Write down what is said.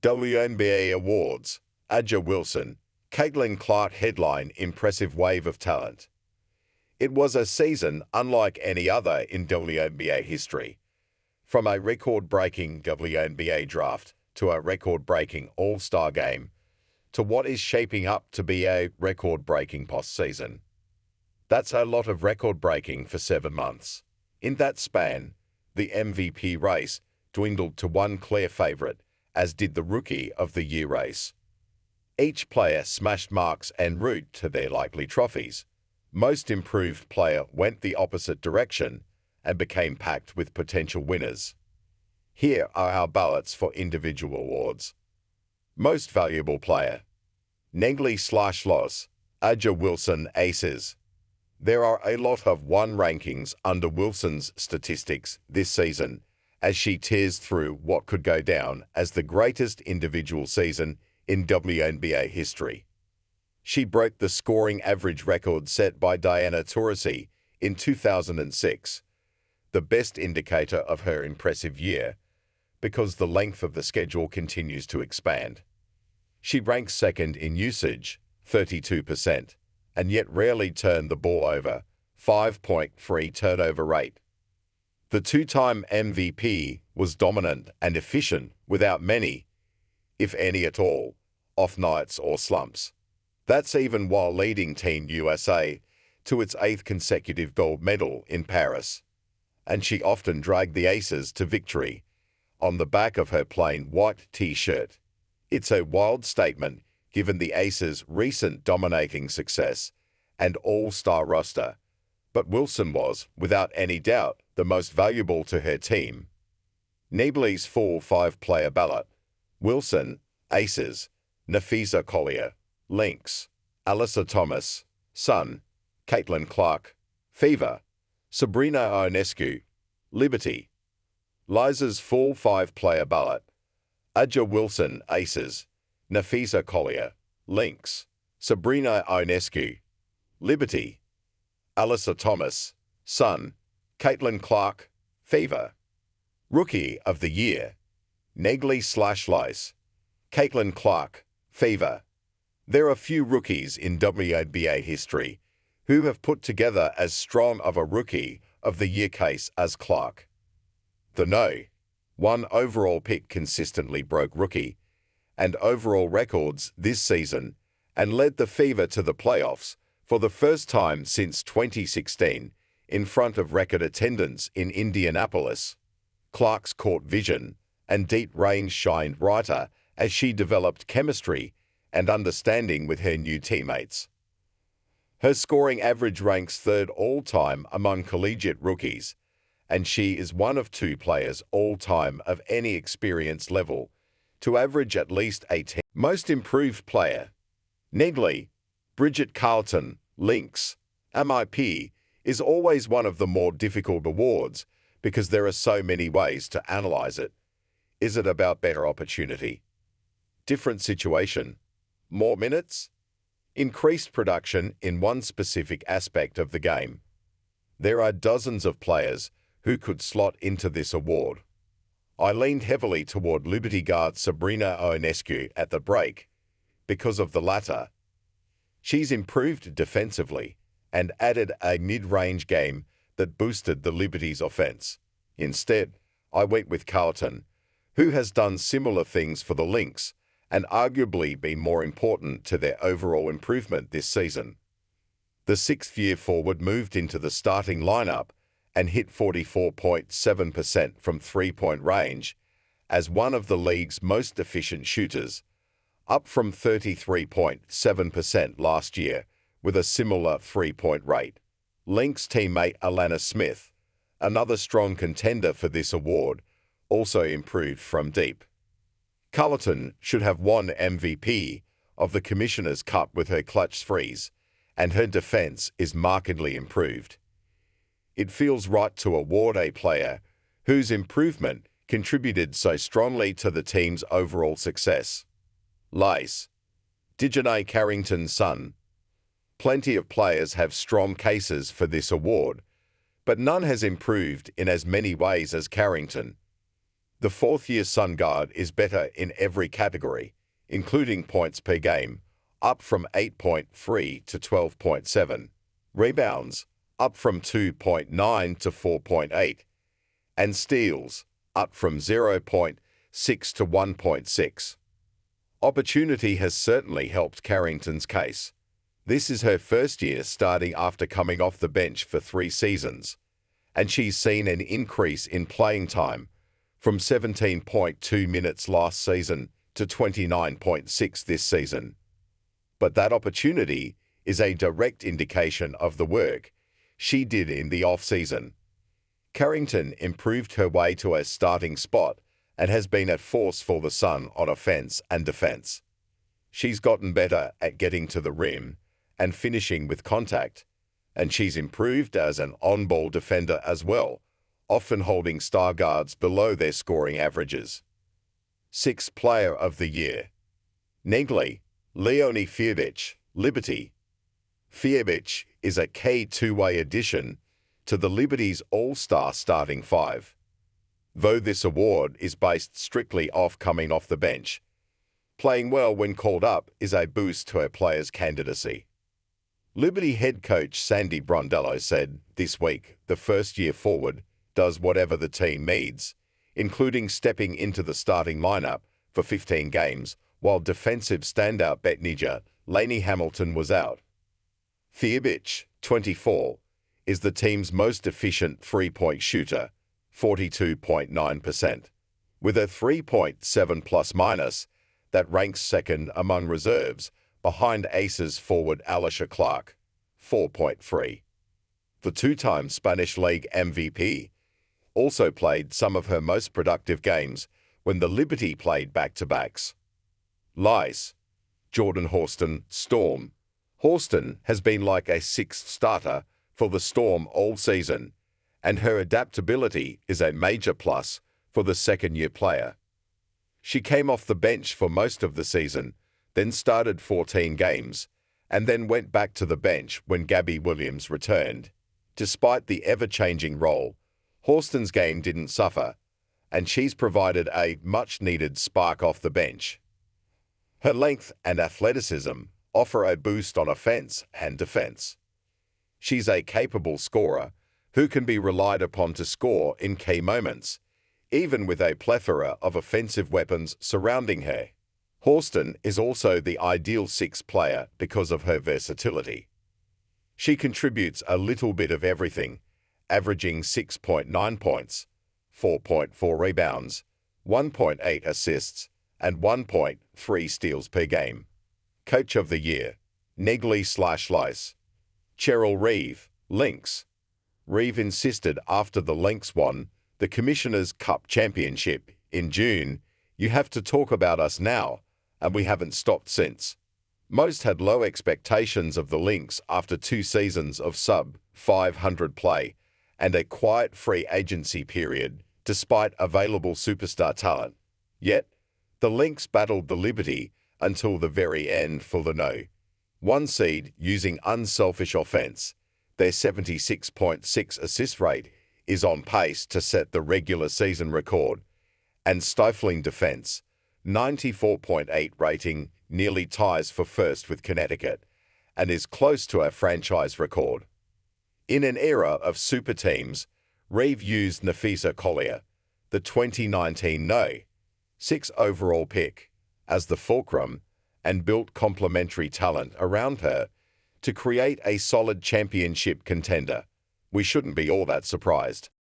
WNBA Awards, A'ja Wilson, Caitlin Clark headline impressive wave of talent. It was a season unlike any other in WNBA history. From a record-breaking WNBA draft to a record-breaking All-Star game to what is shaping up to be a record-breaking postseason. That's a lot of record-breaking for 7 months. In that span, the MVP race dwindled to one clear favorite, as did the Rookie of the Year race. Each player smashed marks en route to their likely trophies. Most improved player went the opposite direction and became packed with potential winners. Here are our ballots for individual awards. Most Valuable Player: Negley/Laase, A'ja Wilson Aces. There are a lot of one rankings under Wilson's statistics this season, as she tears through what could go down as the greatest individual season in WNBA history. She broke the scoring average record set by Taurasi in 2006, the best indicator of her impressive year, because the length of the schedule continues to expand. She ranks second in usage, 32%, and yet rarely turned the ball over, 5.3 turnover rate. The two-time MVP was dominant and efficient without many, if any at all, off nights or slumps. That's even while leading Team USA to its 8th consecutive gold medal in Paris. And she often dragged the Aces to victory on the back of her plain white t-shirt. It's a wild statement given the Aces' recent dominating success and all-star roster, but Wilson was, without any doubt, the most valuable to her team. Negley's full 5-player ballot: Wilson, Aces; Napheesa Collier, Lynx; Alyssa Thomas, Sun; Caitlin Clark, Fever; Sabrina Ionescu, Liberty. Laase's full 5-player ballot: A'ja Wilson Aces; Napheesa Collier, Lynx; Sabrina Ionescu, Liberty; Alyssa Thomas, Sun; Caitlin Clark, Fever. Rookie of the Year: Negley/Laase, Caitlin Clark, Fever. There are few rookies in WNBA history who have put together as strong of a Rookie of the Year case as Clark. The No. 1 overall pick consistently broke rookie and overall records this season and led the Fever to the playoffs for the first time since 2016 in front of record attendance in Indianapolis. Clark's court vision and deep range shined brighter as she developed chemistry and understanding with her new teammates. Her scoring average ranks 3rd all-time among collegiate rookies, and she is one of 2 players all-time of any experience level to average at least 18. Most Improved Player: Negley, Bridget Carlton, Lynx. MIP is always one of the more difficult awards because there are so many ways to analyze it. Is it about better opportunity? Different situation? More minutes? Increased production in one specific aspect of the game? There are dozens of players who could slot into this award. I leaned heavily toward Liberty guard Sabrina Ionescu at the break because of the latter. She's improved defensively and added a mid-range game that boosted the Liberty's offense. Instead, I went with Carlton, who has done similar things for the Lynx and arguably been more important to their overall improvement this season. The 6th-year forward moved into the starting lineup and hit 44.7% from three-point range as one of the league's most efficient shooters, up from 33.7% last year with a similar three-point rate. Lynx teammate Alana Smith, another strong contender for this award, also improved from deep. Carlton should have won MVP of the Commissioner's Cup with her clutch threes, and her defense is markedly improved. It feels right to award a player whose improvement contributed so strongly to the team's overall success. Laase, Dejanay Carrington's son. Plenty of players have strong cases for this award, but none has improved in as many ways as Carrington. The fourth-year Sun Guard is better in every category, including points per game, up from 8.3 to 12.7, rebounds, up from 2.9 to 4.8, and steals, up from 0.6 to 1.6. Opportunity has certainly helped Carrington's case. This is her first year starting after coming off the bench for 3 seasons, and she's seen an increase in playing time from 17.2 minutes last season to 29.6 this season. But that opportunity is a direct indication of the work she did in the off-season. Carrington improved her way to a starting spot and has been a force for the Sun on offense and defense. She's gotten better at getting to the rim and finishing with contact, and she's improved as an on-ball defender as well, often holding star guards below their scoring averages. 6th Player of the Year. Negley, Leonie Fievich, Liberty. Fievich is a key two-way addition to the Liberty's all-star starting 5. Though this award is based strictly off coming off the bench, playing well when called up is a boost to her player's candidacy. Liberty head coach Sandy Brondello said this week the first-year forward does whatever the team needs, including stepping into the starting lineup for 15 games while defensive standout Betnija Laine Hamilton was out. Fievich, 24, is the team's most efficient three-point shooter, 42.9%, with a 3.7 plus-minus that ranks second among reserves behind Aces forward Alicia Clark, 4.3. The two-time Spanish League MVP also played some of her most productive games when the Liberty played back-to-backs. Laase, Jordan Horston, Storm. Horston has been like a 6th starter for the Storm all season, and her adaptability is a major plus for the second-year player. She came off the bench for most of the season, then started 14 games, and then went back to the bench when Gabby Williams returned. Despite the ever-changing role, Horston's game didn't suffer, and she's provided a much-needed spark off the bench. Her length and athleticism offer a boost on offense and defense. She's a capable scorer who can be relied upon to score in key moments, even with a plethora of offensive weapons surrounding her. Horston is also the ideal 6th player because of her versatility. She contributes a little bit of everything, averaging 6.9 points, 4.4 rebounds, 1.8 assists, and 1.3 steals per game. Coach of the Year, Negley/Laase. Cheryl Reeve, Lynx. Reeve insisted after the Lynx won the Commissioner's Cup Championship in June, "You have to talk about us now," and we haven't stopped since. Most had low expectations of the Lynx after 2 seasons of sub-500 play and a quiet free agency period despite available superstar talent. Yet, the Lynx battled the Liberty until the very end for the No.1 seed using unselfish offense. Their 76.6 assist rate is on pace to set the regular season record, and stifling defense, 94.8 rating, nearly ties for first with Connecticut and is close to a franchise record. In an era of super teams, Reeve used Napheesa Collier, the 2019 No.6 overall pick, as the fulcrum and built complementary talent around her to create a solid championship contender. We shouldn't be all that surprised.